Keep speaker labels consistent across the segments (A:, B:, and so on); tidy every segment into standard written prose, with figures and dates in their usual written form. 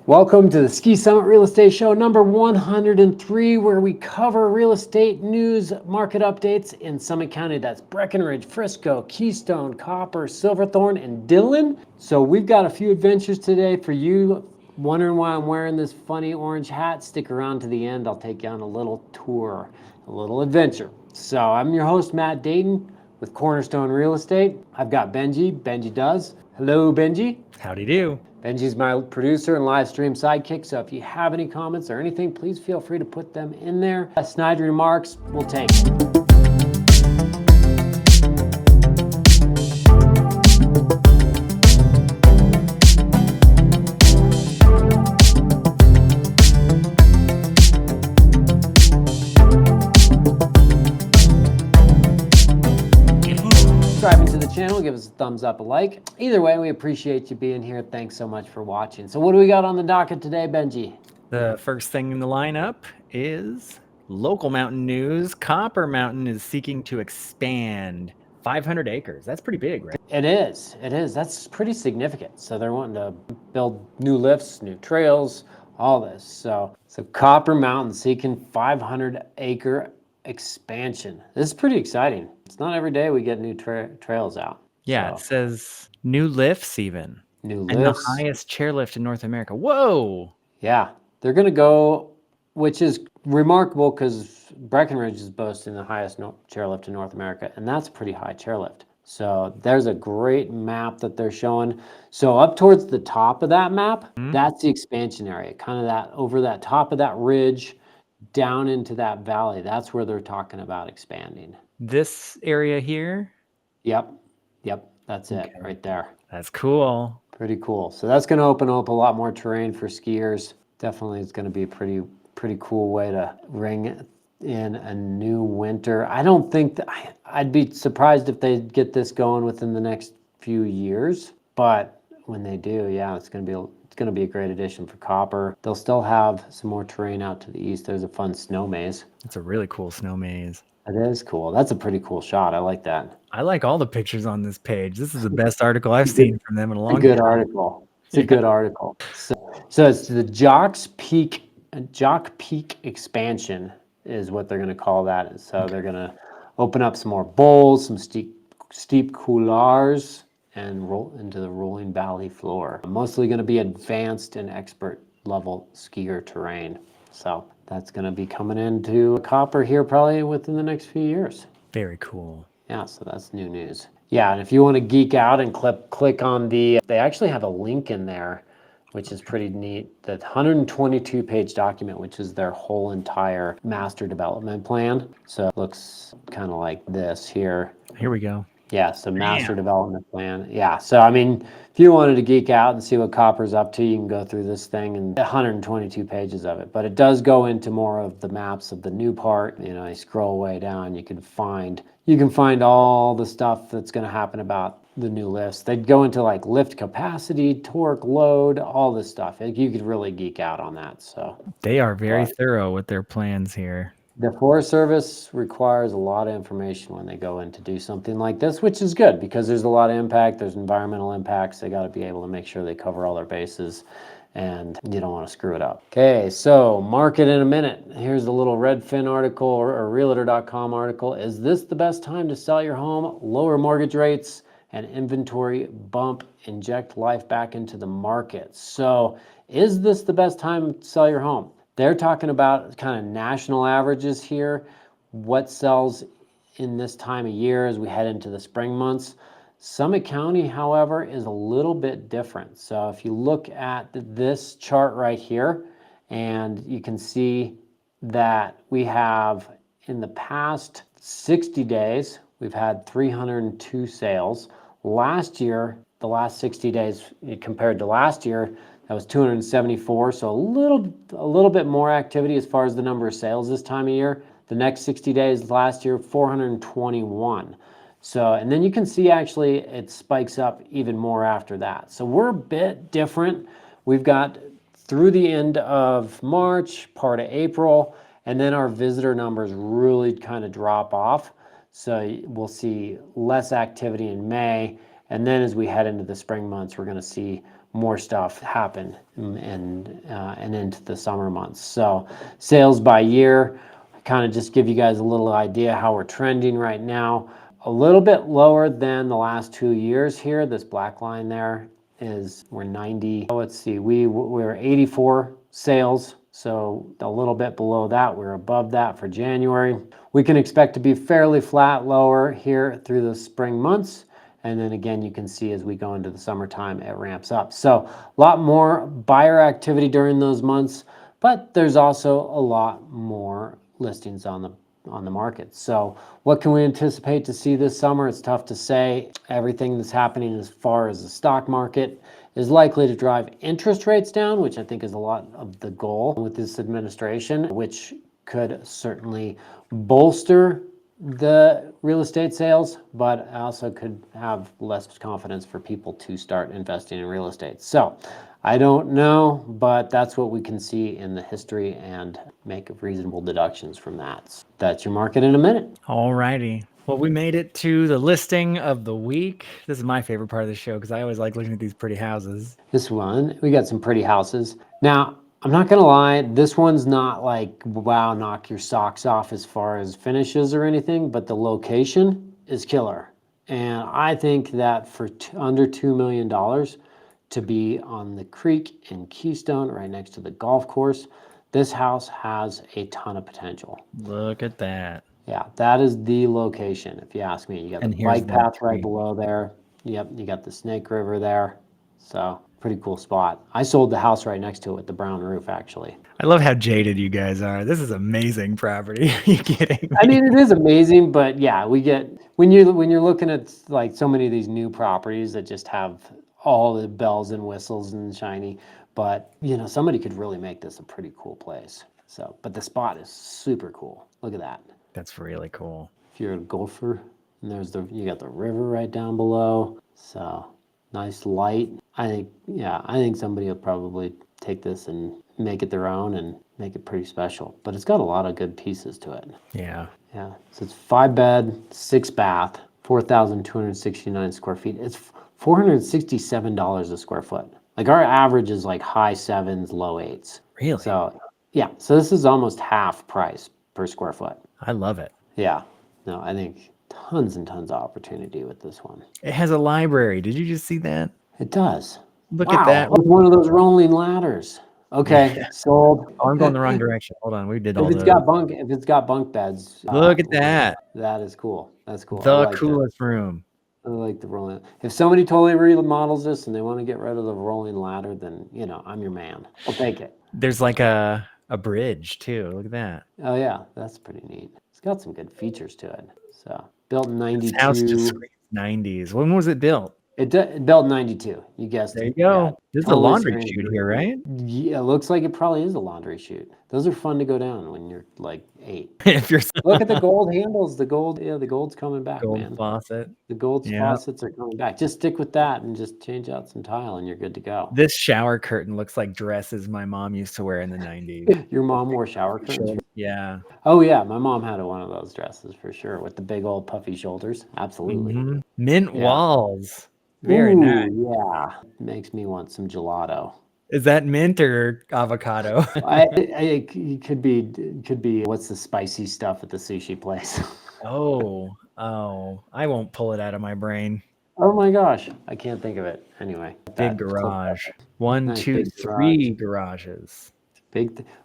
A: Welcome to the Ski Summit Real Estate Show number 103, where we cover real estate news, market updates in Summit County. That's Breckenridge, Frisco, Keystone, Copper, Silverthorne, and Dillon. So we've got a few adventures today for you. Wondering why I'm wearing this funny orange hat? Stick around to the end. I'll take you on a little tour, a little adventure. So I'm your host, Matt Dayton with Cornerstone Real Estate. I've got Benji does. Hello, Benji.
B: Howdy do.
A: Benji's my producer and live stream sidekick, so if you have any comments or anything, please feel free to put them in there. Snide remarks, we'll take it. Subscribing to the channel, give us a thumbs up, a like. Either way, we appreciate you being here. Thanks so much for watching. So what do we got on the docket today, Benji?
B: The first thing in the lineup is local mountain news. Copper Mountain is seeking to expand 500 acres. That's pretty big, right?
A: It is. That's pretty significant. So they're wanting to build new lifts, new trails, all this. So Copper Mountain seeking 500-acre expansion. This is pretty exciting. It's not every day we get new trails out.
B: Yeah,
A: so.
B: It says new lifts even.
A: New
B: lifts. And the highest chairlift in North America. Whoa!
A: Yeah, they're going to go, which is remarkable because Breckenridge is boasting the highest chairlift in North America, and that's a pretty high chairlift. So there's a great map that they're showing. So up towards the top of that map, that's the expansion area, kind of that over that top of that ridge, down into that valley. That's where they're talking about expanding.
B: This area here?
A: Yep, that's it right there.
B: That's cool.
A: Pretty cool. So that's going to open up a lot more terrain for skiers. Definitely it's going to be a pretty cool way to ring in a new winter. I don't think that, I'd be surprised if they get this going within the next few years, but when they do, yeah, it's going to be a great addition for Copper. They'll still have some more terrain out to the east. There's a fun snow maze.
B: It's a really cool snow maze.
A: It is cool. That's a pretty cool shot. I like that.
B: I like all the pictures on this page. This is the best article I've seen from them in a long time.
A: Good article. It's a good article. So it's the Jock Peak expansion is what they're going to call that. So they're going to open up some more bowls, some steep couloirs, and roll into the rolling valley floor. Mostly going to be advanced and expert level skier terrain. So that's going to be coming into Copper here probably within the next few years.
B: Very cool.
A: Yeah, so that's new news. Yeah, and if you want to geek out and click on they actually have a link in there, which is pretty neat. The 122-page document, which is their whole entire master development plan. So it looks kind of like this here.
B: Here we go.
A: Yeah, so master development plan. Yeah, so I mean, if you wanted to geek out and see what Copper's up to, you can go through this thing and 122 pages of it. But it does go into more of the maps of the new part. You know, you scroll way down, you can find all the stuff that's going to happen about the new lifts. They'd go into like lift capacity, torque, load, all this stuff. You could really geek out on that. So
B: they are very thorough with their plans here.
A: The Forest Service requires a lot of information when they go in to do something like this, which is good because there's a lot of impact. There's environmental impacts. They got to be able to make sure they cover all their bases, and you don't want to screw it up. Okay, so market in a minute. Here's a little Redfin article or Realtor.com article. Is this the best time to sell your home? Lower mortgage rates and inventory bump inject life back into the market. So is this the best time to sell your home? They're talking about kind of national averages here. What sells in this time of year as we head into the spring months. Summit County, however, is a little bit different. So if you look at this chart right here, and you can see that we have in the past 60 days, we've had 302 sales. Last year, the last 60 days compared to last year, that was 274, so a little bit more activity as far as the number of sales this time of year. The next 60 days last year, 421. So, and then you can see actually it spikes up even more after that. So we're a bit different. We've got through the end of March, part of April, and then our visitor numbers really kind of drop off. So we'll see less activity in May. And then as we head into the spring months, we're going to see more stuff happen and into the summer months. So sales by year, kind of just give you guys a little idea how we're trending right now. A little bit lower than the last 2 years here. This black line there is we're 90. Let's see, we're 84 sales. So a little bit below that. We're above that for January. We can expect to be fairly flat lower here through the spring months. And then again, you can see as we go into the summertime, it ramps up. So a lot more buyer activity during those months, but there's also a lot more listings on the market. So what can we anticipate to see this summer? It's tough to say. Everything that's happening as far as the stock market is likely to drive interest rates down, which I think is a lot of the goal with this administration, which could certainly bolster the real estate sales, but also could have less confidence for people to start investing in real estate. So I don't know, but that's what we can see in the history and make reasonable deductions from that. That's your market in a minute.
B: All righty. Well, we made it to the listing of the week. This is my favorite part of the show because I always like looking at these pretty houses.
A: This one, we got some pretty houses. Now, I'm not gonna lie, this one's not like, wow, knock your socks off as far as finishes or anything, but the location is killer. And I think that for under $2 million to be on the creek in Keystone, right next to the golf course, this house has a ton of potential.
B: Look at that.
A: Yeah, that is the location, if you ask me. You got the bike path right below there. Yep, you got the Snake River there. So pretty cool spot. I sold the house right next to it with the brown roof, actually.
B: I love how jaded you guys are. This is amazing property. Are you kidding me?
A: I mean, it is amazing, but yeah, we get when you're looking at like so many of these new properties that just have all the bells and whistles and shiny, but you know, somebody could really make this a pretty cool place. So, but the spot is super cool. Look at that.
B: That's really cool.
A: If you're a golfer, and you got the river right down below. So nice light. I think somebody will probably take this and make it their own and make it pretty special. But it's got a lot of good pieces to it.
B: Yeah.
A: Yeah. So it's 5 bed, 6 bath, 4,269 square feet. It's $467 a square foot. Like our average is like high 7s, low 8s.
B: Really?
A: So yeah. So this is almost half price per square foot.
B: I love it.
A: Yeah. No, I think tons and tons of opportunity with this one.
B: It has a library. Did you just see that?
A: It does.
B: Look
A: Wow,
B: at that.
A: with one of those rolling ladders. Okay, sold.
B: Oh, I'm going the wrong direction. Hold on. We did all
A: If it's got bunk beds.
B: Look at that.
A: That is cool. That's cool. I
B: The
A: like that.
B: coolest room.
A: I like the rolling. If somebody totally remodels this and they want to get rid of the rolling ladder, then you know I'm your man. I'll take it.
B: There's like a bridge too. Look at that.
A: Oh yeah, that's pretty neat. It's got some good features to it. So built in '92.
B: This house just screams 90s. When was it built?
A: It built in '92. You guessed
B: There
A: it.
B: you go.
A: Yeah.
B: This is a
A: Totally
B: laundry
A: screams.
B: chute here, right?
A: Yeah, it looks like it probably is a laundry chute. Those are fun to go down when you're like 8.
B: If you're
A: Look at the gold handles. The gold's coming back,
B: gold
A: man.
B: faucet.
A: The gold
B: Yeah.
A: faucets are coming back. Just stick with that and just change out some tile and you're good to go.
B: This shower curtain looks like dresses my mom used to wear in the 90s.
A: Your mom wore shower curtains?
B: Yeah.
A: Oh yeah, my mom had one of those dresses for sure with the big old puffy shoulders. Absolutely.
B: Mhm. Mint
A: Yeah.
B: walls. Very
A: Ooh,
B: nice.
A: yeah. Makes me want some gelato.
B: Is that mint or avocado?
A: It could be what's the spicy stuff at the sushi place?
B: Oh, I won't pull it out of my brain.
A: Oh my gosh, I can't think of it. Anyway,
B: Big garage. 1,
A: Nice
B: 2,
A: big
B: 3 garages.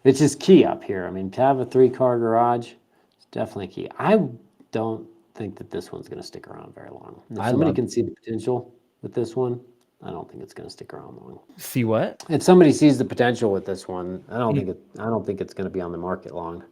A: which is key up here. I mean, to have a 3-car garage, it's definitely key. I don't think that this one's going to stick around very long. If somebody can see the potential with this one, I don't think it's going to stick around long.
B: See what?
A: If somebody sees the potential with this one, I don't think it's going to be on the market long.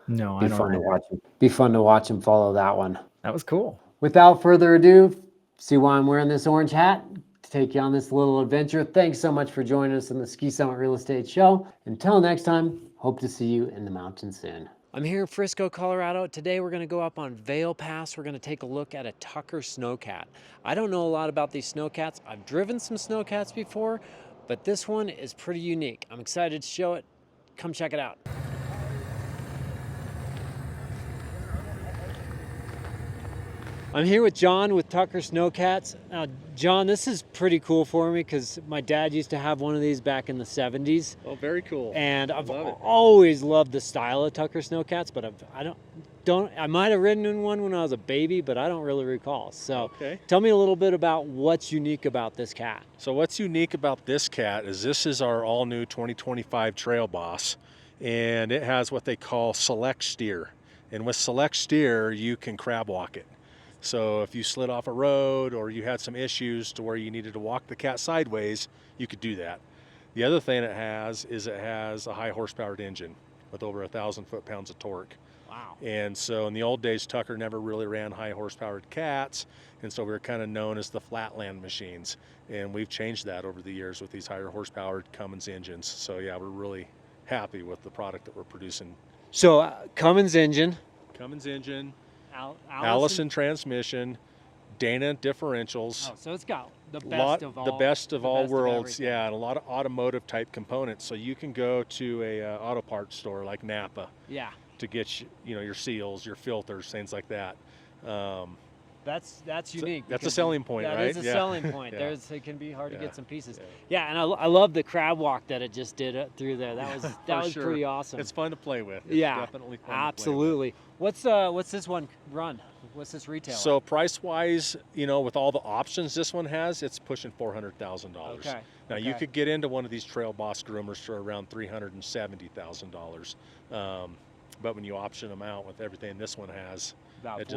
B: No, I don't know.
A: Be fun to watch him follow that one.
B: That was cool.
A: Without further ado, see why I'm wearing this orange hat? To take you on this little adventure. Thanks so much for joining us on the Ski Summit Real Estate Show. Until next time, hope to see you in the mountains soon. I'm here in Frisco, Colorado. Today we're going to go up on Vail Pass. We're going to take a look at a Tucker SNO-CAT. I don't know a lot about these SNO-CATs. I've driven some SNO-CATs before, but this one is pretty unique. I'm excited to show it. Come check it out. I'm here with John with Tucker SNO-CATs. John, this is pretty cool for me because my dad used to have one of these back in the 70s.
C: Oh, very cool.
A: And I've always loved the style of Tucker SNO-CATs, but I might have ridden in one when I was a baby, but I don't really recall. So tell me a little bit about what's unique about this cat.
C: So what's unique about this cat is this is our all new 2025 Trail Boss, and it has what they call select steer. And with select steer, you can crab walk it. So if you slid off a road or you had some issues to where you needed to walk the cat sideways, you could do that. The other thing it has is it has a high horsepowered engine with over 1,000 foot-pounds of torque.
A: Wow.
C: And so in the old days, Tucker never really ran high horsepowered cats, and so we were kind of known as the flatland machines. And we've changed that over the years with these higher horsepowered Cummins engines. So yeah, we're really happy with the product that we're producing.
A: So Cummins engine.
C: Cummins engine.
A: Allison
C: transmission, Dana differentials.
A: Oh, so it's got the best of all
C: worlds, yeah, and a lot of automotive type components. So you can go to a auto parts store like Napa,
A: yeah,
C: to get your seals, your filters, things like that.
A: That's unique.
C: That's a selling point, right?
A: That is a
C: yeah.
A: selling point.
C: Yeah.
A: It can be hard to get some pieces.
C: Yeah,
A: and I love the crab walk that it just did through there. That was
C: sure.
A: Pretty awesome.
C: It's fun to play with. It's
A: yeah,
C: definitely fun
A: absolutely.
C: To play with.
A: What's this one run? What's this retail?
C: So price wise, with all the options this one has, it's pushing $400,000.
A: Okay.
C: Now you could get into one of these Trail Boss groomers for around $370,000. But when you option them out with everything this one has,
A: about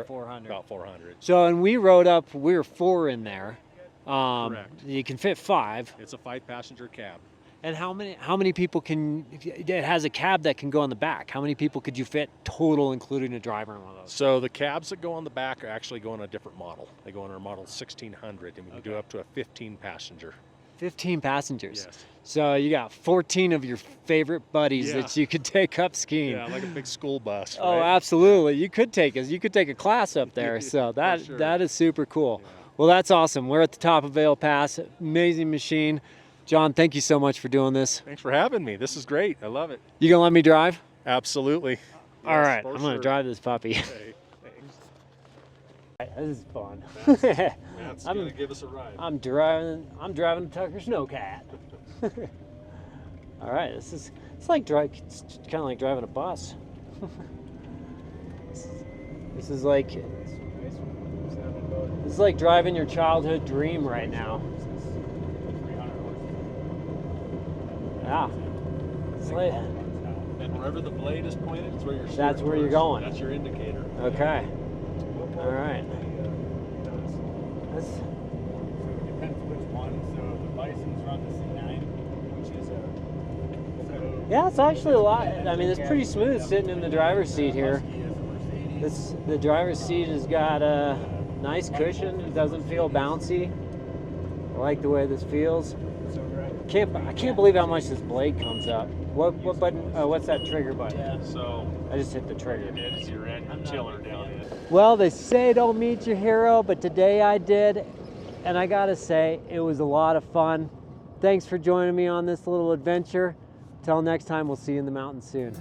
A: 400.
C: About 400.
A: So, and we rode up. We were 4 in there.
C: Correct.
A: You can fit 5.
C: It's a 5-passenger cab.
A: And how many people can? It has a cab that can go on the back. How many people could you fit total, including a driver in one of those?
C: So the cabs that go on the back are actually go on a different model. They go on our model 1600, and we can do up to a 15-passenger.
A: 15 passengers.
C: Yes.
A: So you got 14 of your favorite buddies that you could take up skiing.
C: Yeah, like a big school bus.
A: Oh,
C: right?
A: absolutely. You could take a class up there. So that is super cool. Yeah. Well, that's awesome. We're at the top of Vail Pass. Amazing machine. John, thank you so much for doing this.
C: Thanks for having me. This is great. I love it.
A: You gonna let me drive?
C: Absolutely.
A: All right, I'm gonna drive this puppy.
C: Okay, thanks.
A: This is fun.
C: Matt's gonna give us a ride.
A: I'm driving the Tucker SNO-CAT. All right, it's kind of like driving a bus. This is like driving your childhood dream right now. Yeah. It's like,
C: and wherever the blade is pointed, it's where you're.
A: That's where you're going.
C: That's your indicator.
A: Okay. All right.
D: It depends which one. So the Bison's run the C9, which is
A: Yeah, it's actually a lot. I mean, it's pretty smooth sitting in the driver's seat here. The driver's seat has got a nice cushion. It doesn't feel bouncy. I like the way this feels. I can't believe how much this blade comes up. What button? What's that trigger button?
D: Yeah.
C: So
A: I just hit the trigger.
C: it is your end tiller down in.
A: Well, they say don't meet your hero, but today I did, and I gotta say it was a lot of fun. Thanks for joining me on this little adventure. Till next time, we'll see you in the mountains soon.